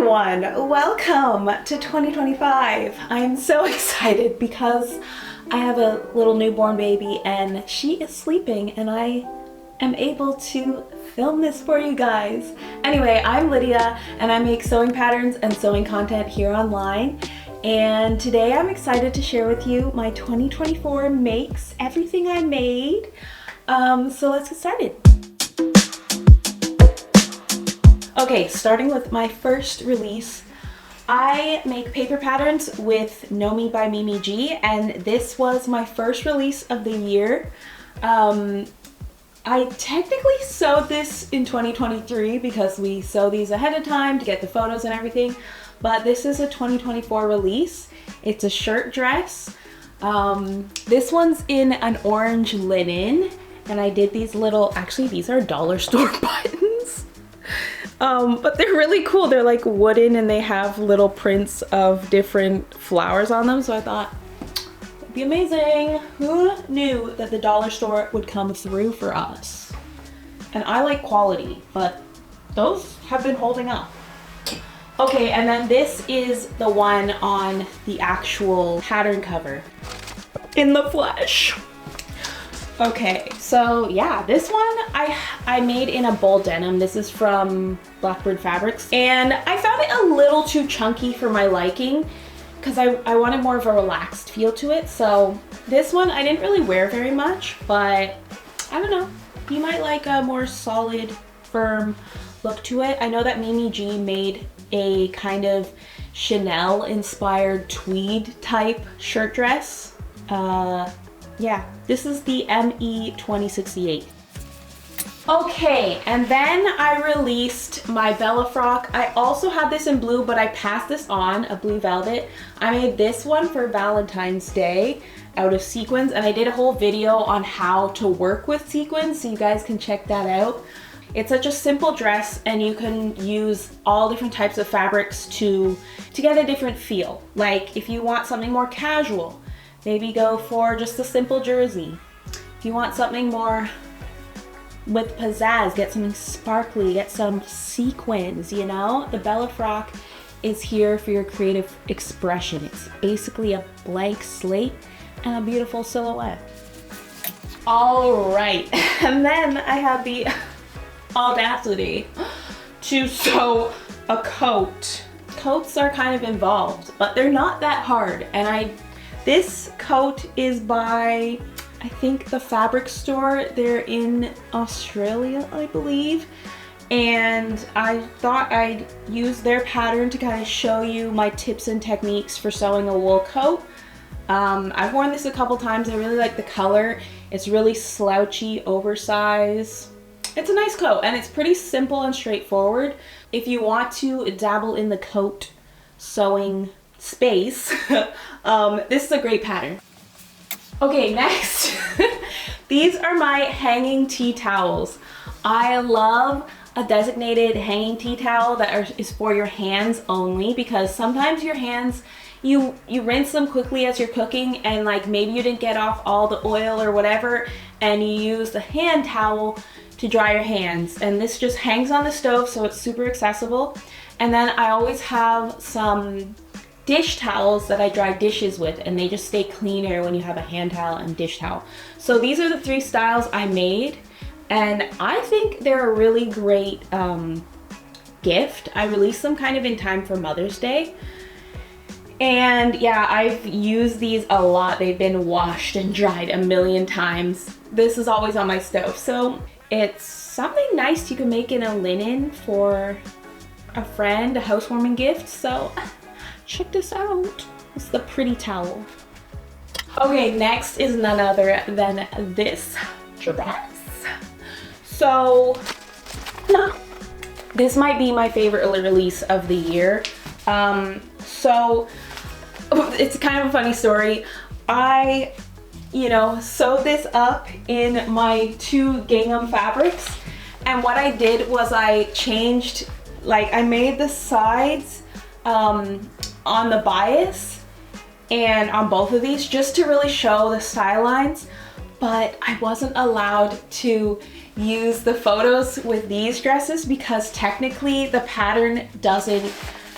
everyone, welcome to 2025. I'm so excited because I have a little newborn baby and she is sleeping and I am able to film this for you guys. Anyway, I'm Lydia and I make sewing patterns and sewing content here online. And today I'm excited to share with you my 2024 makes, everything I made. So let's get started. Okay, starting with my first release, I make paper patterns with Nomi by Mimi G, and this was my first release of the year. I technically sewed this in 2023 because we sew these ahead of time to get the photos and everything, but this is a 2024 release. It's a shirt dress. This one's in an orange linen, and I did these little, actually these are dollar store buttons. But they're really cool. They're like wooden and they have little prints of different flowers on them. So I thought it'd be amazing. Who knew that the dollar store would come through for us? And I like quality, but those have been holding up. Okay, and then this is the one on the actual pattern cover in the flesh. Okay, so yeah, this one I made in a bold denim. This is from Blackbird Fabrics, and I found it a little too chunky for my liking because I wanted more of a relaxed feel to it. So this one I didn't really wear very much, but I don't know, you might like a more solid, firm look to it. I know that Mimi G made a kind of Chanel inspired tweed type shirt dress. Yeah, this is the ME 2068. Okay, and then I released my Bella frock. I also had this in blue, but I passed this on, a blue velvet. I made this one for Valentine's Day out of sequins, and I did a whole video on how to work with sequins, so you guys can check that out. It's such a simple dress, and you can use all different types of fabrics to get a different feel. Like if you want something more casual, maybe go for just a simple jersey. If you want something more with pizzazz, get something sparkly, get some sequins, you know? The Bella frock is here for your creative expression. It's basically a blank slate and a beautiful silhouette. All right, and then I have the audacity to sew a coat. Coats are kind of involved, but they're not that hard. And this coat is by, I think, the fabric store. They're in Australia, I believe. And I thought I'd use their pattern to kind of show you my tips and techniques for sewing a wool coat. I've worn this a couple times. I really like the color. It's really slouchy, oversized. It's a nice coat, and it's pretty simple and straightforward. If you want to dabble in the coat sewing space, this is a great pattern. Okay, next, these are my hanging tea towels. I love a designated hanging tea towel that is for your hands only, because sometimes your hands, you rinse them quickly as you're cooking, and like maybe you didn't get off all the oil or whatever, and you use the hand towel to dry your hands. And this just hangs on the stove, so it's super accessible. And then I always have some dish towels that I dry dishes with, and they just stay cleaner when you have a hand towel and dish towel. So these are the three styles I made, and I think they're a really great gift. I released them kind of in time for Mother's Day. And yeah, I've used these a lot. They've been washed and dried a million times. This is always on my stove. So it's something nice you can make in a linen for a friend, a housewarming gift. So check this out. It's the pretty towel. Okay, next is none other than this dress. So this might be my favorite release of the year. So it's kind of a funny story. I, sewed this up in my two gingham fabrics, and what I did was I changed, I made the sides on the bias and on both of these just to really show the style lines, but I wasn't allowed to use the photos with these dresses because technically the pattern doesn't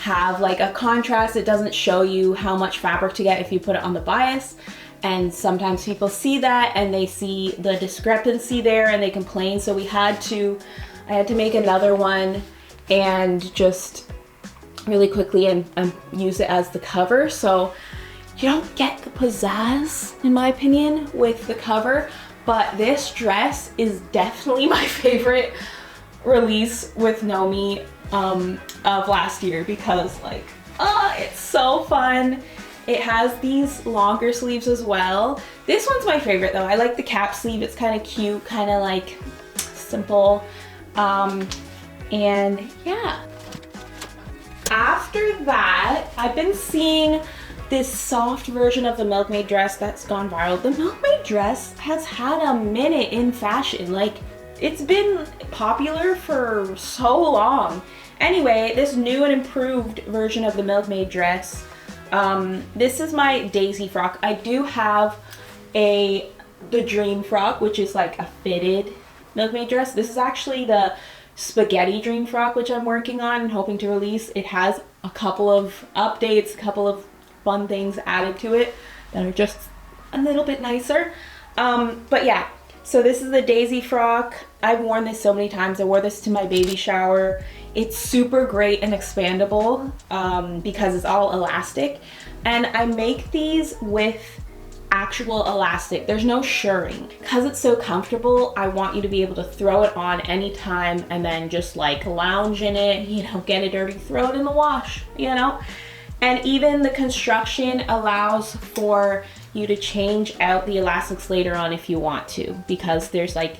have like a contrast. It doesn't show you how much fabric to get if you put it on the bias. And sometimes people see that and they see the discrepancy there and they complain. So I had to make another one and just really quickly and use it as the cover. So you don't get the pizzazz, in my opinion, with the cover, but this dress is definitely my favorite release with Nomi of last year, because like, it's so fun. It has these longer sleeves as well. This one's my favorite though. I like the cap sleeve. It's kind of cute, kind of like simple. And yeah. After that, I've been seeing this soft version of the Milkmaid dress that's gone viral. The Milkmaid dress has had a minute in fashion. Like, it's been popular for so long. Anyway, this new and improved version of the Milkmaid dress, this is my daisy frock. I do have the dream frock, which is like a fitted Milkmaid dress. This is actually the spaghetti dream frock, which I'm working on and hoping to release. It has a couple of updates, a couple of fun things added to it that are just a little bit nicer. But yeah, so this is the daisy frock. I've worn this so many times. I wore this to my baby shower. It's super great and expandable because it's all elastic. And I make these with actual elastic. There's no shirring. Because it's so comfortable, I want you to be able to throw it on anytime and then just like lounge in it, you know, get it dirty, throw it in the wash, you know? And even the construction allows for you to change out the elastics later on if you want to, because there's like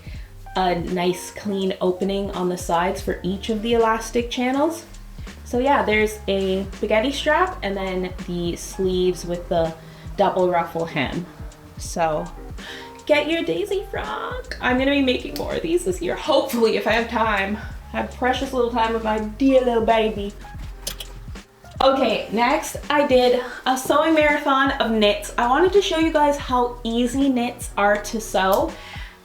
a nice clean opening on the sides for each of the elastic channels. So yeah, there's a spaghetti strap and then the sleeves with the double ruffle hem. So get your daisy frock. I'm gonna be making more of these this year, hopefully, if I have time. I have precious little time with my dear little baby. Okay, next I did a sewing marathon of knits. I wanted to show you guys how easy knits are to sew.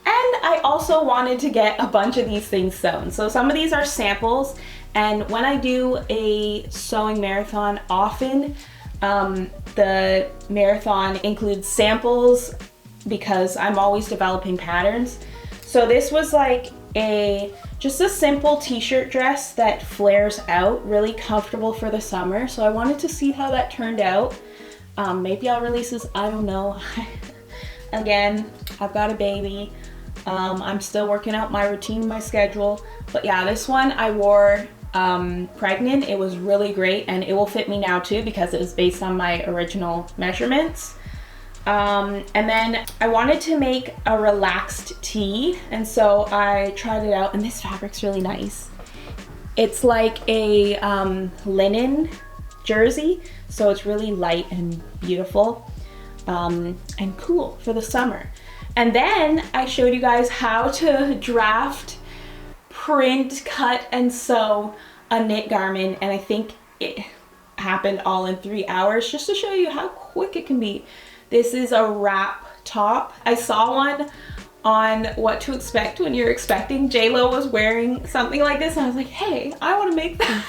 And I also wanted to get a bunch of these things sewn. So some of these are samples, and when I do a sewing marathon, often the marathon includes samples because I'm always developing patterns. So this was like just a simple t-shirt dress that flares out, really comfortable for the summer. So I wanted to see how that turned out. Maybe I'll release this, I don't know. Again, I've got a baby. I'm still working out my routine, my schedule. But yeah, this one I wore pregnant. It was really great, and it will fit me now too because it was based on my original measurements. And then I wanted to make a relaxed tee, and so I tried it out, and this fabric's really nice. It's like a linen jersey, so it's really light and beautiful and cool for the summer. And then I showed you guys how to draft, print, cut, and sew a knit garment, and I think it happened all in 3 hours, just to show you how quick it can be. This is a wrap top. I saw one on What to Expect When You're Expecting. J-Lo was wearing something like this, and I was like, hey, I want to make that.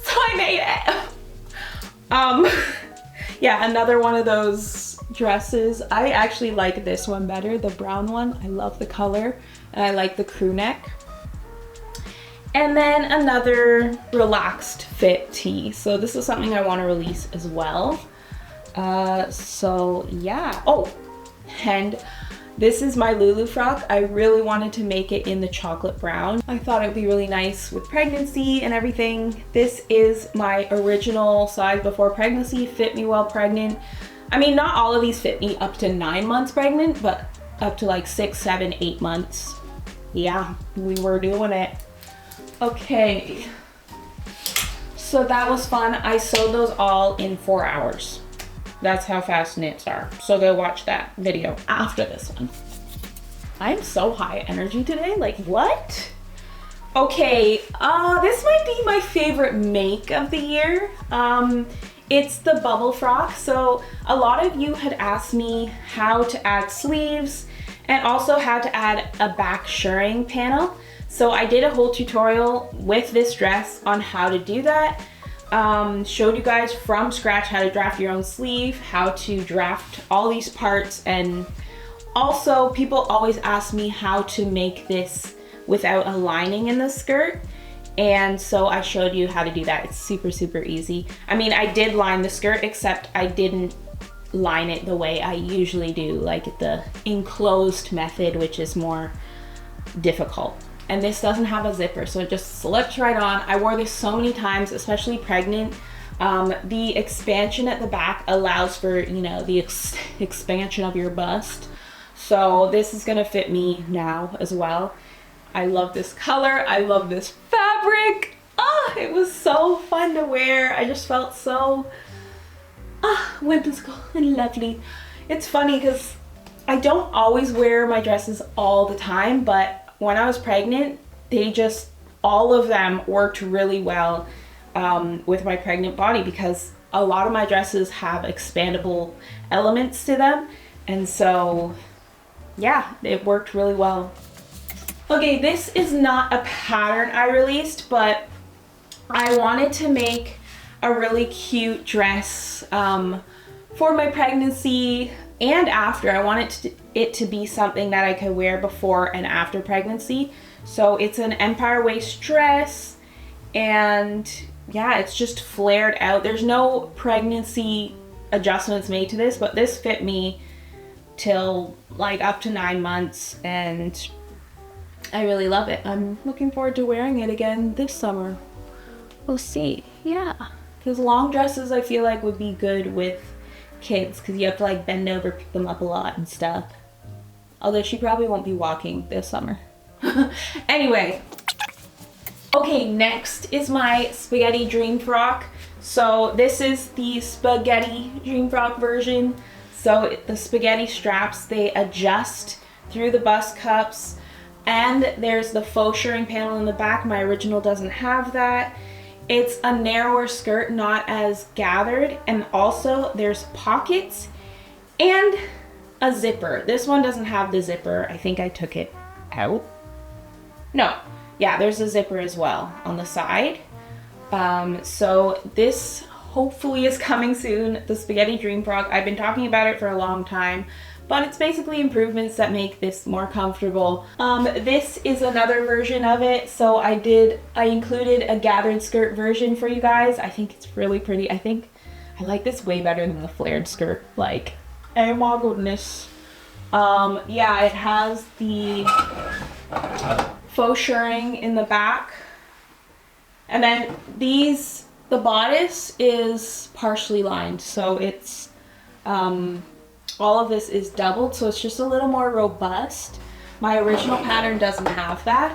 So I made it. Yeah, another one of those dresses. I actually like this one better, the brown one. I love the color, and I like the crew neck. And then another relaxed fit tee. So this is something I want to release as well. So yeah. Oh, and this is my Lulu frock. I really wanted to make it in the chocolate brown. I thought it would be really nice with pregnancy and everything. This is my original size before pregnancy, fit me while pregnant. I mean, not all of these fit me up to 9 months pregnant, but up to like 6, 7, 8 months. Yeah, we were doing it. Okay, so that was fun. I sewed those all in 4 hours. That's how fast knits are. So go watch that video after this one. I'm so high energy today, like what? Okay, this might be my favorite make of the year. It's the bubble frock. So a lot of you had asked me how to add sleeves and also how to add a back shirring panel. So I did a whole tutorial with this dress on how to do that. showed you guys from scratch how to draft your own sleeve, how to draft all these parts, and also people always ask me how to make this without a lining in the skirt. And so I showed you how to do that. It's super, super easy. I mean, I did line the skirt, except I didn't line it the way I usually do, like the enclosed method, which is more difficult. And this doesn't have a zipper, so it just slips right on. I wore this so many times, especially pregnant. The expansion at the back allows for, you know, the expansion of your bust. So this is gonna fit me now as well. I love this color, I love this fabric. Oh, it was so fun to wear. I just felt so whimsical and lovely. It's funny because I don't always wear my dresses all the time, but when I was pregnant, all of them worked really well with my pregnant body, because a lot of my dresses have expandable elements to them. And so, yeah, it worked really well. Okay, this is not a pattern I released, but I wanted to make a really cute dress for my pregnancy and after. I wanted it to be something that I could wear before and after pregnancy. So it's an empire waist dress, and yeah, it's just flared out. There's no pregnancy adjustments made to this, but this fit me till like up to 9 months, and I really love it. I'm looking forward to wearing it again this summer. We'll see. Yeah, because long dresses I feel like would be good with kids, because you have to like bend over, pick them up a lot and stuff. Although she probably won't be walking this summer. Anyway, okay, next is my spaghetti dream frock. So this is the spaghetti dream frock version. So the spaghetti straps, they adjust through the bust cups, and there's the faux shirring panel in the back. My original doesn't have that. It's a narrower skirt, not as gathered, and also there's pockets and a zipper. This one doesn't have the zipper. I think I took it out. No, yeah, there's a zipper as well on the side. So this hopefully is coming soon, the spaghetti dream frock. I've been talking about it for a long time, but it's basically improvements that make this more comfortable. This is another version of it. So I included a gathered skirt version for you guys. I think it's really pretty. I think I like this way better than the flared skirt. Like, oh my goodness. Yeah, it has the faux shirring in the back. And then the bodice is partially lined. So it's, all of this is doubled, so it's just a little more robust. My original pattern doesn't have that.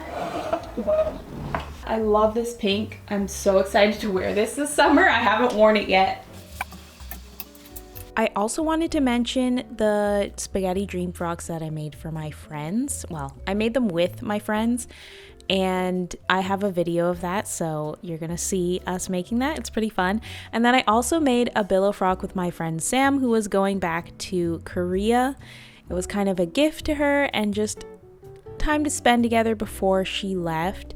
I love this pink. I'm so excited to wear this summer. I haven't worn it yet. I also wanted to mention the spaghetti dream frocks that I made for my friends. Well, I made them with my friends, and I have a video of that, so you're gonna see us making that. It's pretty fun. And then I also made a billow frock with my friend Sam, who was going back to Korea. It was kind of a gift to her and just time to spend together before she left.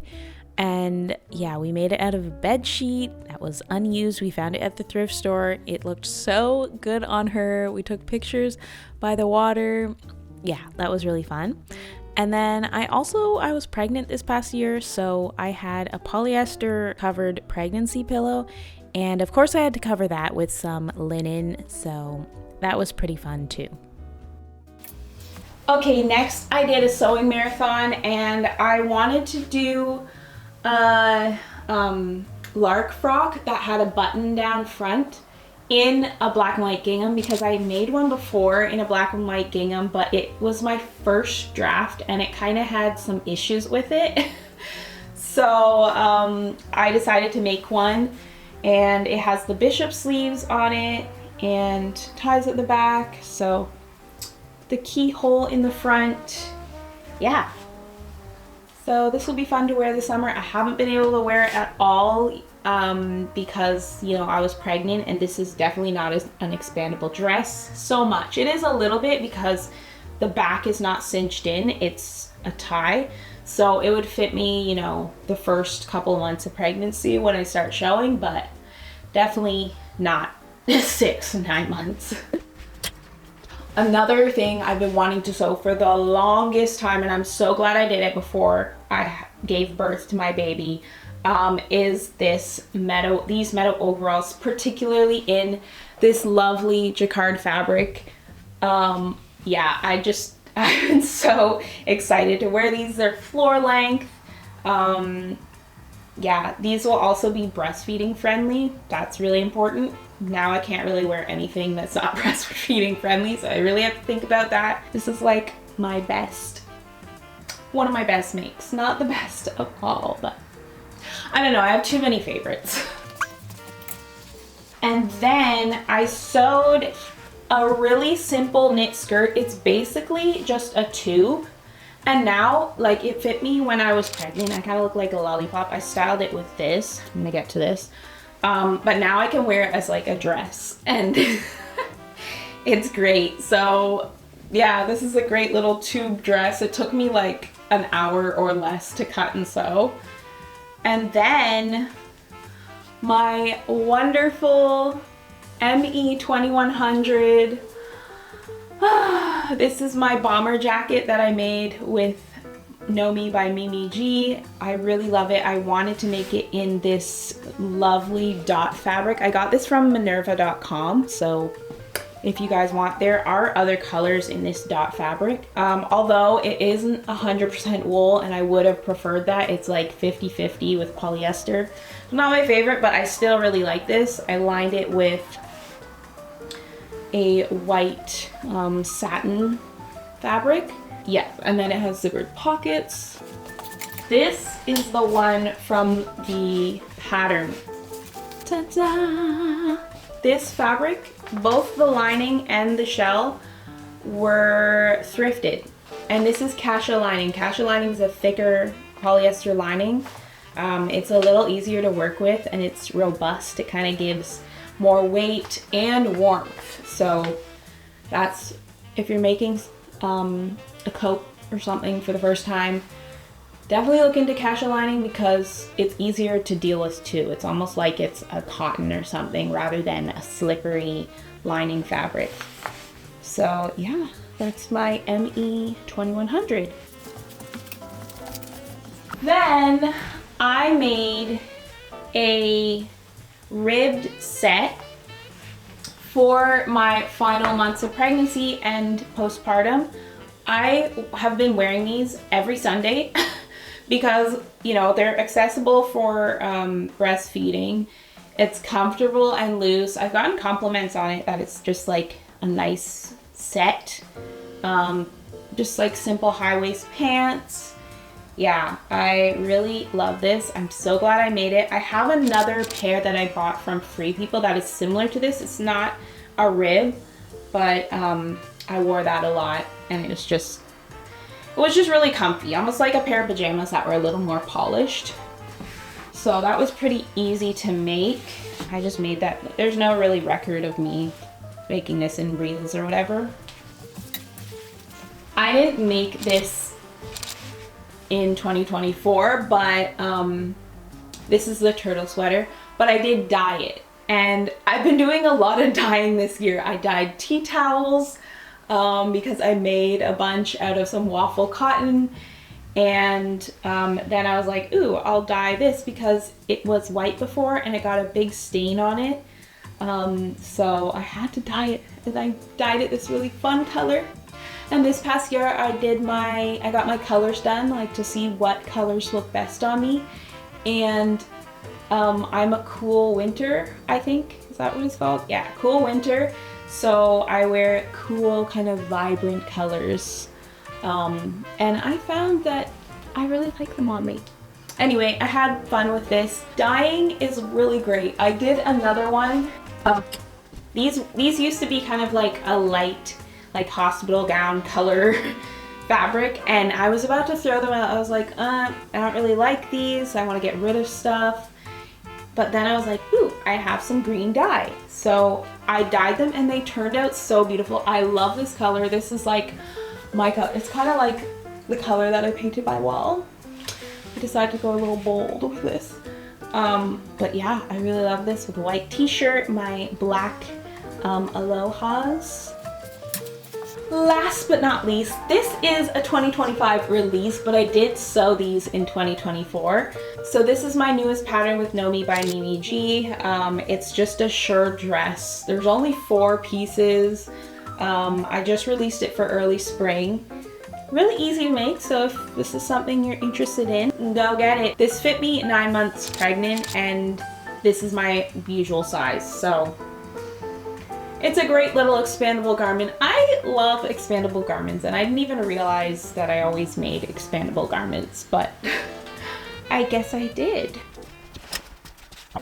And yeah, we made it out of a bed sheet that was unused. We found it at the thrift store. It looked so good on her. We took pictures by the water. Yeah, that was really fun. And then I was pregnant this past year, so I had a polyester covered pregnancy pillow, and of course I had to cover that with some linen, so that was pretty fun too. Okay, next I did a sewing marathon, and I wanted to do a lark frock that had a button down front in a black and white gingham, because I made one before in a black and white gingham, but it was my first draft and it kind of had some issues with it. So I decided to make one, and it has the bishop sleeves on it and ties at the back, so the keyhole in the front. Yeah, so this will be fun to wear this summer. I haven't been able to wear it at all because, you know, I was pregnant, and this is definitely not an expandable dress so much. It is a little bit because the back is not cinched in, it's a tie. So it would fit me, you know, the first couple of months of pregnancy when I start showing, but definitely not 6 to 9 months. Another thing I've been wanting to sew for the longest time, and I'm so glad I did it before I gave birth to my baby, is these meadow overalls, particularly in this lovely jacquard fabric. Yeah, I've been so excited to wear these. They're floor length. Yeah, these will also be breastfeeding friendly. That's really important. Now I can't really wear anything that's not breastfeeding friendly, so I really have to think about that. This is like my best, one of my best makes. Not the best of all, but I don't know, I have too many favorites. And then I sewed a really simple knit skirt. It's basically just a tube. And now, like, it fit me when I was pregnant. I kind of look like a lollipop. I styled it with this. I'm gonna get to this. But now I can wear it as like a dress, and it's great. So yeah, this is a great little tube dress. It took me like an hour or less to cut and sew. And then my wonderful ME 2100. This is my bomber jacket that I made with Know Me by Mimi G. I really love it. I wanted to make it in this lovely dot fabric. I got this from Minerva.com, so if you guys want, there are other colors in this dot fabric. Although it isn't 100% wool, and I would have preferred that. It's like 50-50 with polyester. Not my favorite, but I still really like this. I lined it with a white satin fabric. Yes, and then it has zippered pockets. This is the one from the pattern. Ta-da! This fabric, both the lining and the shell, were thrifted. And this is Kasha lining. Kasha lining is a thicker polyester lining. It's a little easier to work with, and it's robust. It kind of gives more weight and warmth. So that's, if you're making a coat or something for the first time, definitely look into Kasha lining because it's easier to deal with too. It's almost like it's a cotton or something rather than a slippery lining fabric. So yeah, that's my ME 2100. Then I made a ribbed set for my final months of pregnancy and postpartum. I have been wearing these every Sunday because, you know, they're accessible for breastfeeding. It's comfortable and loose. I've gotten compliments on it that it's just like a nice set. Just like simple high-waist pants. Yeah, I really love this. I'm so glad I made it. I have another pair that I bought from Free People that is similar to this. It's not a rib, but I wore that a lot, and it was just really comfy. Almost like a pair of pajamas that were a little more polished. So that was pretty easy to make. I just made that. There's no really record of me making this in reels or whatever. I didn't make this in 2024, but this is the turtle sweater, but I did dye it. And I've been doing a lot of dyeing this year. I dyed tea towels because I made a bunch out of some waffle cotton. And then I was like, ooh, I'll dye this because it was white before and it got a big stain on it. So I had to dye it, and I dyed it this really fun color. And this past year I got my colors done, like to see what colors look best on me. And I'm a cool winter, I think. Is that what it's called? Yeah, cool winter. So I wear cool, kind of vibrant colors. And I found that I really like them on me. Anyway, I had fun with this. Dyeing is really great. I did another one. These used to be kind of like a light, like hospital gown color fabric, and I was about to throw them out. I was like, I don't really like these. I want to get rid of stuff. But then I was like, ooh, I have some green dye. So I dyed them and they turned out so beautiful. I love this color. This is like my color. It's kind of like the color that I painted my wall. I decided to go a little bold with this. But yeah, I really love this with a white t-shirt, my black Alohas. Last but not least, this is a 2025 release, but I did sew these in 2024. So this is my newest pattern with Nomi by Mimi G. It's just a shirt dress. There's only 4 pieces. I just released it for early spring. Really easy to make, so if this is something you're interested in, go get it. This fit me 9 months pregnant, and this is my usual size, so it's a great little expandable garment. I love expandable garments, and I didn't even realize that I always made expandable garments, but I guess I did.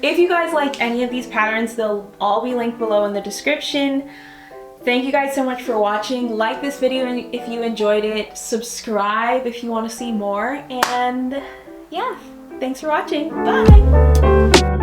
If you guys like any of these patterns, they'll all be linked below in the description. Thank you guys so much for watching. Like this video if you enjoyed it. Subscribe if you want to see more. And yeah, thanks for watching. Bye!